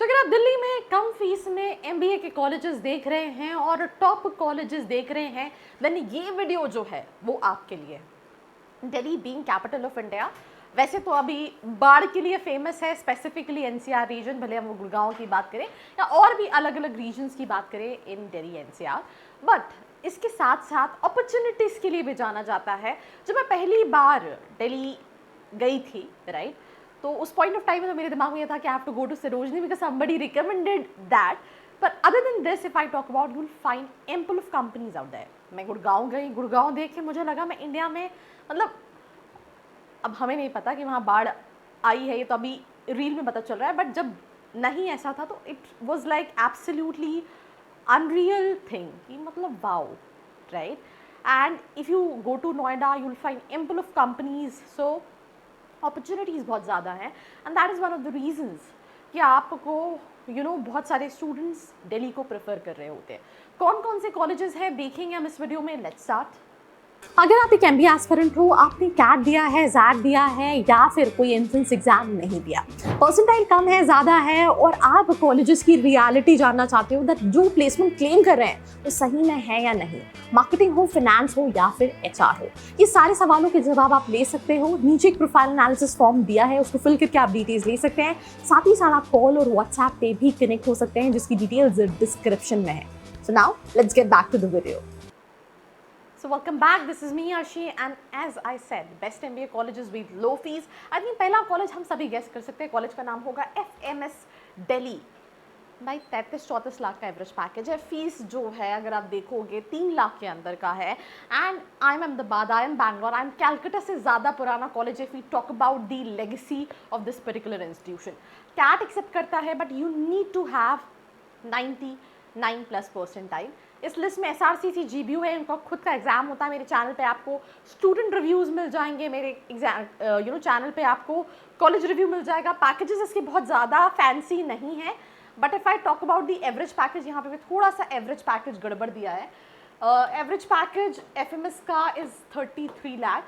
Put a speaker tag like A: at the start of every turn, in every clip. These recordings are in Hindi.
A: तो अगर आप दिल्ली में कम फीस में एमबीए के कॉलेजेस देख रहे हैं और टॉप कॉलेजेस देख रहे हैं, देन ये वीडियो जो है वो आपके लिए। Delhi being capital of India, वैसे तो अभी बाढ़ के लिए फेमस है, स्पेसिफिकली एनसीआर रीजन, भले हम गुड़गांव की बात करें या और भी अलग अलग रीजन्स की बात करें इन दिल्ली एनसीआर, बट इसके साथ साथ अपॉर्चुनिटीज़ के लिए भी जाना जाता है। जब मैं पहली बार दिल्ली गई थी, राइट, तो उस पॉइंट ऑफ टाइम में तो मेरे दिमाग में ये था कि I have to go to Sarojini because somebody recommended that. But other than this, if I talk about, you will find ample of companies out there. मैं गुड़गांव गई, गुड़गांव देख के मुझे लगा मैं इंडिया में, मतलब अब हमें नहीं पता कि वहाँ बाढ़ आई है, ये तो अभी रील में पता चल रहा है, बट जब नहीं ऐसा था तो it was like absolutely unreal thing कि मतलब wow, right. And if you go to Noida you will find ample of companies, so opportunities बहुत ज़्यादा हैं and that is one of the reasons कि आपको बहुत सारे स्टूडेंट्स दिल्ली को प्रेफर कर रहे होते हैं। कौन कौन से कॉलेजेस हैं देखेंगे हम इस वीडियो में। Let's start. अगर आप एक एमबीए एस्पिरेंट हो, आपने कैट दिया है, जैट दिया है या फिर कोई एंट्रेंस एग्जाम नहीं दिया, परसेंटाइल कम है, ज़्यादा है और आप कॉलेजेस की रियलिटी जानना चाहते हो दैट जो प्लेसमेंट क्लेम कर रहे हैं वो सही में है या नहीं, मार्केटिंग हो, फाइनेंस हो या फिर एचआर हो, ये सारे सवालों के जवाब आप ले सकते हो। नीचे एक प्रोफाइल एनालिसिस फॉर्म दिया है, उसको फिल करके आप डिटेल्स ले सकते हैं। साथ ही साथ आप कॉल और व्हाट्सएप पे भी कनेक्ट हो सकते हैं जिसकी डिटेल्स डिस्क्रिप्शन में है। So now let's get back to the video. So welcome back, this is me Arshi and as I said, best MBA colleges with low fees. I think पहला कॉलेज हम सभी गेस कर सकते हैं, कॉलेज का नाम होगा FMS दिल्ली। भाई 33-34 लाख का एवरेज पैकेज है। फीस जो है अगर आप देखोगे 3 लाख के अंदर का है। And I am Ahmedabad, I am Bangalore, I am Calcutta से ज़्यादा पुराना college if we talk about the legacy of this particular institution. CAT accept करता है but you need to have 99+ percentile. इस लिस्ट में SRCC GBU है, उनका खुद का एग्जाम होता है। मेरे चैनल पे आपको स्टूडेंट रिव्यूज़ मिल जाएंगे, मेरे एग्जाम चैनल पे आपको कॉलेज रिव्यू मिल जाएगा। पैकेजेस इसके बहुत ज़्यादा फैंसी नहीं है, but if I talk about the average package, यहाँ पे भी थोड़ा सा एवरेज पैकेज गड़बड़ दिया है। एवरेज पैकेज FMS का इज़ 33 लाख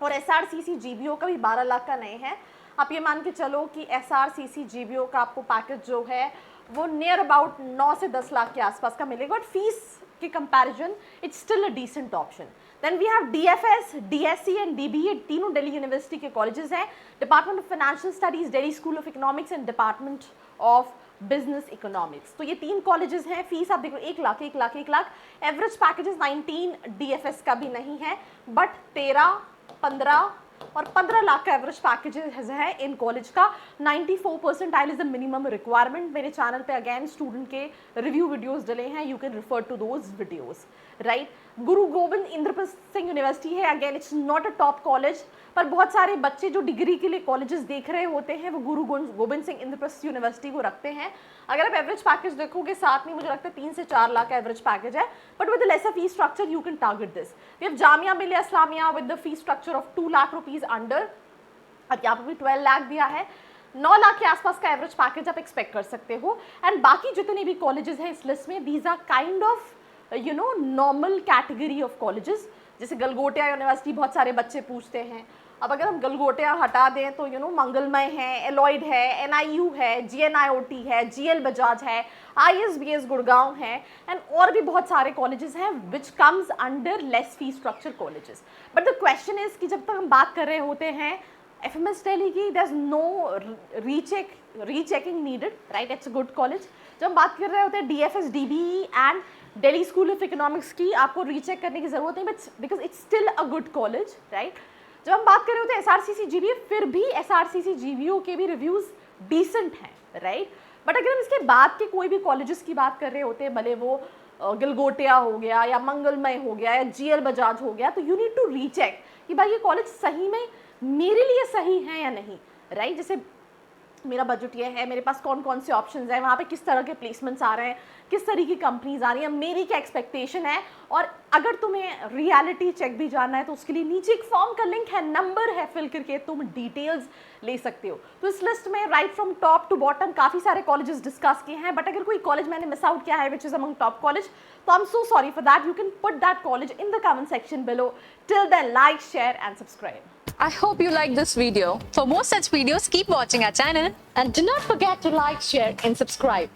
A: और SRCC GBO का भी 12 लाख का नहीं है। आप ये मान के चलो कि SRCC GBO का आपको पैकेज जो है वो नियर अबाउट 9 से 10 लाख के आसपास का मिलेगा, और फीस के comparison it's still a decent option. Then we have DFS, DSC and DBE, तीनों दिल्ली यूनिवर्सिटी के कॉलेजेस हैं। Department of financial studies, Delhi school of economics and department of business economics, तो ये 3 कॉलेजेस हैं। फीस आप देखो 1 lakh, 1 lakh, 1 lakh. Average packages 19, DFS का भी नहीं है, बट 13, 15 और 15 लाख का एवरेज पैकेजेस है इन कॉलेज का। 94 percentile is the minimum requirement. मेरे चैनल पे अगेन स्टूडेंट के रिव्यू वीडियोस डले हैं, you can refer to those videos, right. Guru Gobind Indraprastha Singh university है, again it's not a top college, पर बहुत सारे बच्चे जो डिग्री के लिए कॉलेजेस देख रहे होते हैं वो गुरु गोविंद सिंह इंद्रप्रस्थ यूनिवर्सिटी को रखते हैं। अगर आप एवरेज पैकेज देखोगे साथ में, मुझे लगता है 3 से 4 लाख का एवरेज पैकेज है, but with lesser fee structure you can target this. We have Jamia Millia Islamia with the fee structure of 2 lakh rupees under, और यहाँ पर भी 12 लाख दिया है। 9 लाख के आसपास का एवरेज पैकेज आप एक्सपेक्ट कर सकते हो। एंड बाकी जितने भी कॉलेजेस हैं इस लिस्ट में, these are kind of normal category of colleges. जैसे गलगोटिया यूनिवर्सिटी बहुत सारे बच्चे पूछते हैं, अब अगर हम गलगोटिया हटा दें तो मंगलमय है, एलॉयड है, NIU है, GNIOT है, GL बजाज है, ISBS गुड़गांव है, एंड और भी बहुत सारे कॉलेजेस हैं which comes under less fee structure colleges. But the question is कि जब तक हम बात कर रहे होते हैं FMS दिल्ली की, there is no rechecking needed, right, it's a good college. जब हम बात कर रहे होते हैं DFS, DBE and Delhi school of economics की, आपको रीचेक करने की जरूरत नहीं, but because it's still a good college, right. जब हम बात कर रहे होते हैं SRCC GBO, फिर भी SRCC GBO के भी रिव्यूज़ डिसेंट हैं, राइट। बट अगर हम इसके बाद के कोई भी कॉलेजेस की बात कर रहे होते हैं, भले वो गलगोटिया हो गया या मंगलमय हो गया या GL बजाज हो गया, तो यू नीड टू रीचेक कि भाई ये कॉलेज सही में मेरे लिए सही है या नहीं, राइट। जैसे मेरा बजट ये है, मेरे पास कौन कौन से ऑप्शंस हैं, वहाँ पे किस तरह के प्लेसमेंट्स आ रहे हैं, किस तरह की कंपनीज आ रही हैं, मेरी क्या एक्सपेक्टेशन है। और अगर तुम्हें रियलिटी चेक भी जानना है तो उसके लिए नीचे एक फॉर्म का लिंक है, नंबर है, फिल करके तुम डिटेल्स ले सकते हो। तो इस लिस्ट में right from top to bottom काफ़ी सारे कॉलेजेस डिस्कस किए हैं, बट अगर कोई कॉलेज मैंने मिस आउट किया है which is among top college, तो I am so sorry for that. You can put that college in the comment section below. Till then, like, share and subscribe.
B: I hope you like this video. For more such videos, keep watching our channel.
A: And do not forget to like, share and subscribe.